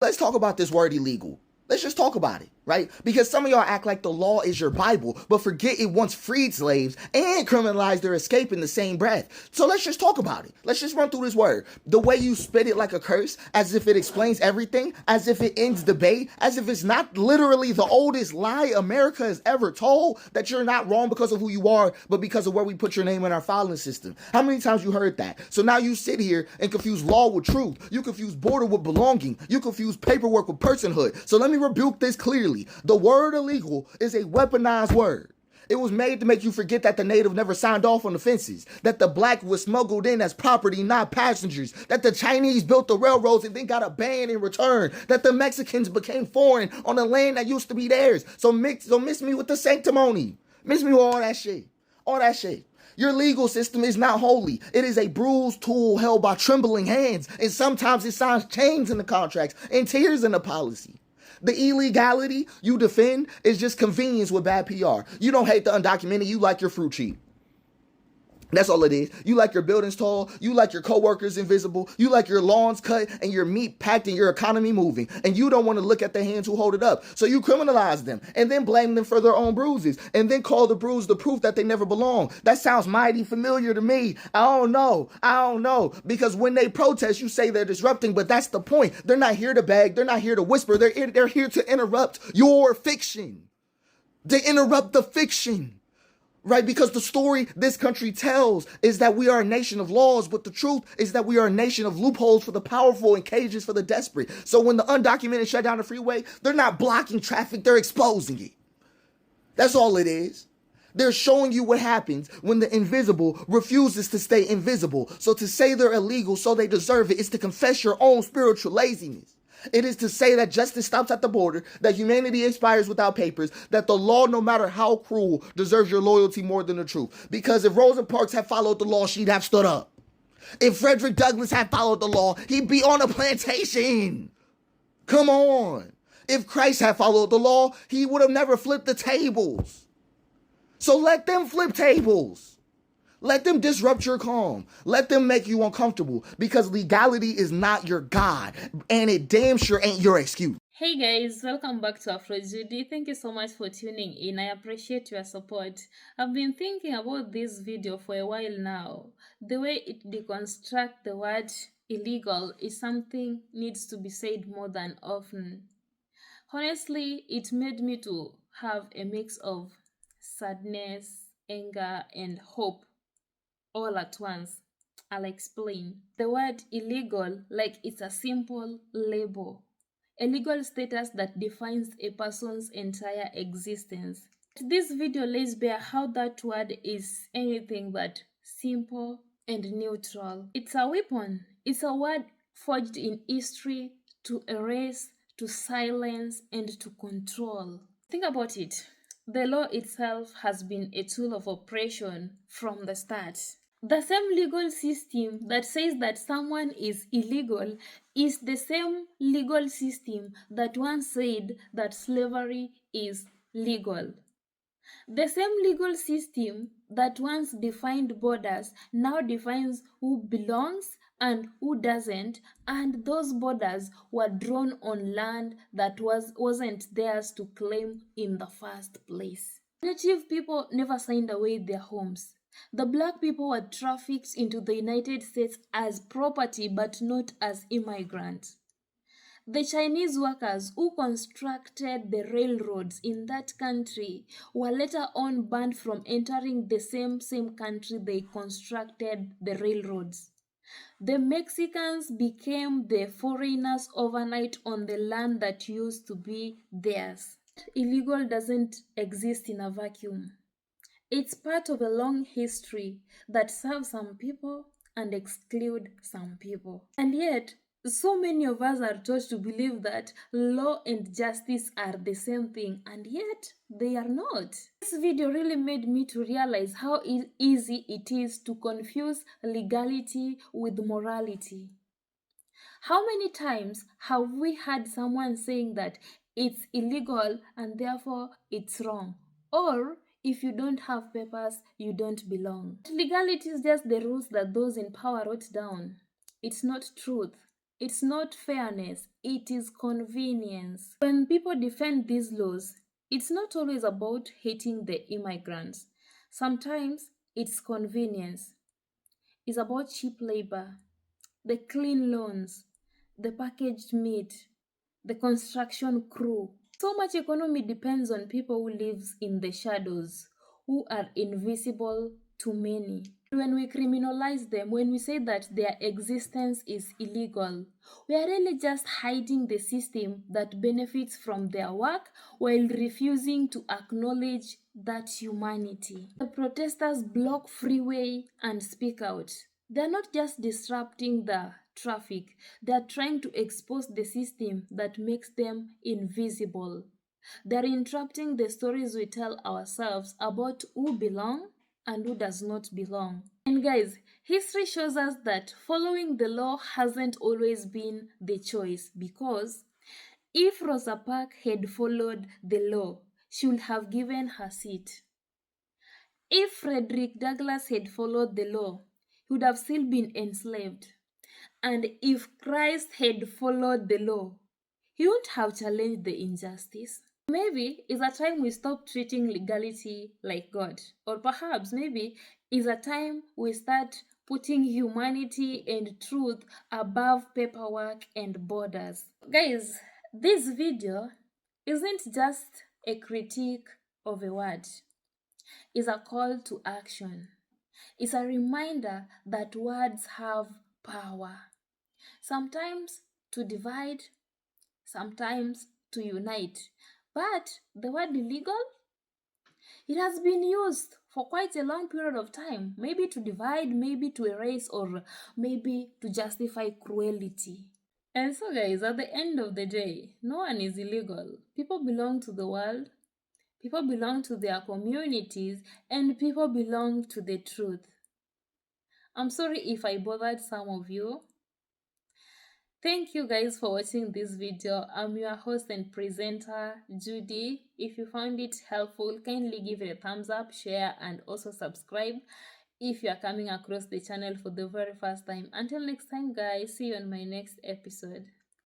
Let's talk about this word illegal. Let's just talk about it, right? Because some of y'all act like the law is your Bible, but forget it once freed slaves and criminalized their escape in the same breath. So let's just talk about it. Let's just run through this word. The way you spit it like a curse, as if it explains everything, as if it ends debate, as if it's not literally the oldest lie America has ever told, that you're not wrong because of who you are, but because of where we put your name in our filing system. How many times you heard that? So now you sit here and confuse law with truth. You confuse border with belonging. You confuse paperwork with personhood. So let me rebuke this clearly. The word illegal is a weaponized word. It was made to make you forget that the native never signed off on the fences, that the black was smuggled in as property, not passengers, that the Chinese built the railroads and then got a ban in return, that the Mexicans became foreign on the land that used to be theirs. So miss me with the sanctimony. Miss me with all that shit. All that shit. Your legal system is not holy. It is a bruised tool held by trembling hands, and sometimes it signs chains in the contracts and tears in the policy. The illegality you defend is just convenience with bad PR. You don't hate the undocumented, you like your fruit cheap. That's all it is. You like your buildings tall. You like your coworkers invisible. You like your lawns cut and your meat packed and your economy moving. And you don't want to look at the hands who hold it up. So you criminalize them and then blame them for their own bruises and then call the bruise the proof that they never belong. That sounds mighty familiar to me. I don't know. Because when they protest, you say they're disrupting, but that's the point. They're not here to beg. They're not here to whisper. They're here to interrupt your fiction. They interrupt the fiction. Right? Because the story this country tells is that we are a nation of laws, but the truth is that we are a nation of loopholes for the powerful and cages for the desperate. So when the undocumented shut down the freeway, they're not blocking traffic, they're exposing it. That's all it is. They're showing you what happens when the invisible refuses to stay invisible. So to say they're illegal so they deserve it is to confess your own spiritual laziness. It is to say that justice stops at the border, that humanity expires without papers, that the law, no matter how cruel, deserves your loyalty more than the truth. Because if Rosa Parks had followed the law, she'd have stood up. If Frederick Douglass had followed the law, he'd be on a plantation. Come on. If Christ had followed the law, he would have never flipped the tables. So let them flip tables. Let them disrupt your calm. Let them make you uncomfortable, because legality is not your God, and it damn sure ain't your excuse. Hey guys, welcome back to Afro Judy. Thank you so much for tuning in. I appreciate your support. I've been thinking about this video for a while now. The way it deconstructs the word illegal is something needs to be said more than often. Honestly, it made me to have a mix of sadness, anger, and hope all at once. I'll explain. The word illegal, like it's a simple label, a legal status that defines a person's entire existence. This video lays bare how that word is anything but simple and neutral. It's a weapon. It's a word forged in history to erase, to silence, and to control. Think about it. The law itself has been a tool of oppression from the start. The same legal system that says that someone is illegal is the same legal system that once said that slavery is legal. The same legal system that once defined borders now defines who belongs and who doesn't, and those borders were drawn on land that wasn't theirs to claim in the first place. Native people never signed away their homes. The black people were trafficked into the United States as property but not as immigrants. The Chinese workers who constructed the railroads in that country were later on banned from entering the same country they constructed the railroads. The Mexicans became the foreigners overnight on the land that used to be theirs. Illegal doesn't exist in a vacuum. It's part of a long history that serves some people and exclude some people. And yet, so many of us are taught to believe that law and justice are the same thing, and yet they are not. This video really made me to realize how easy it is to confuse legality with morality. How many times have we heard someone saying that it's illegal and therefore it's wrong? Or if you don't have papers, you don't belong. Legality is just the rules that those in power wrote down. It's not truth. It's not fairness, it is convenience. When people defend these laws, it's not always about hating the immigrants. Sometimes it's convenience. It's about cheap labor, the clean loans, the packaged meat, the construction crew. So much economy depends on people who live in the shadows, who are invisible to many. When we criminalize them, when we say that their existence is illegal, we are really just hiding the system that benefits from their work while refusing to acknowledge that humanity. The protesters block freeway and speak out. They're not just disrupting the traffic, they're trying to expose the system that makes them invisible. They're interrupting the stories we tell ourselves about who belong and who does not belong. And guys, history shows us that following the law hasn't always been the choice, because if Rosa Parks had followed the law, she would have given her seat. If Frederick Douglass had followed the law, he would have still been enslaved. And if Christ had followed the law, he wouldn't have challenged the injustice. Maybe it's a time we stop treating legality like God. Or perhaps maybe it's a time we start putting humanity and truth above paperwork and borders. Guys, this video isn't just a critique of a word. It's a call to action. It's a reminder that words have power. Sometimes to divide, sometimes to unite. But the word illegal, it has been used for quite a long period of time, maybe to divide, maybe to erase, or maybe to justify cruelty. And so, guys, at the end of the day, no one is illegal. People belong to the world, people belong to their communities, and people belong to the truth. I'm sorry if I bothered some of you. Thank you guys for watching this video. I'm your host and presenter, Judy. If you found it helpful, kindly give it a thumbs up, share, and also subscribe if you are coming across the channel for the very first time. Until next time, guys, see you on my next episode.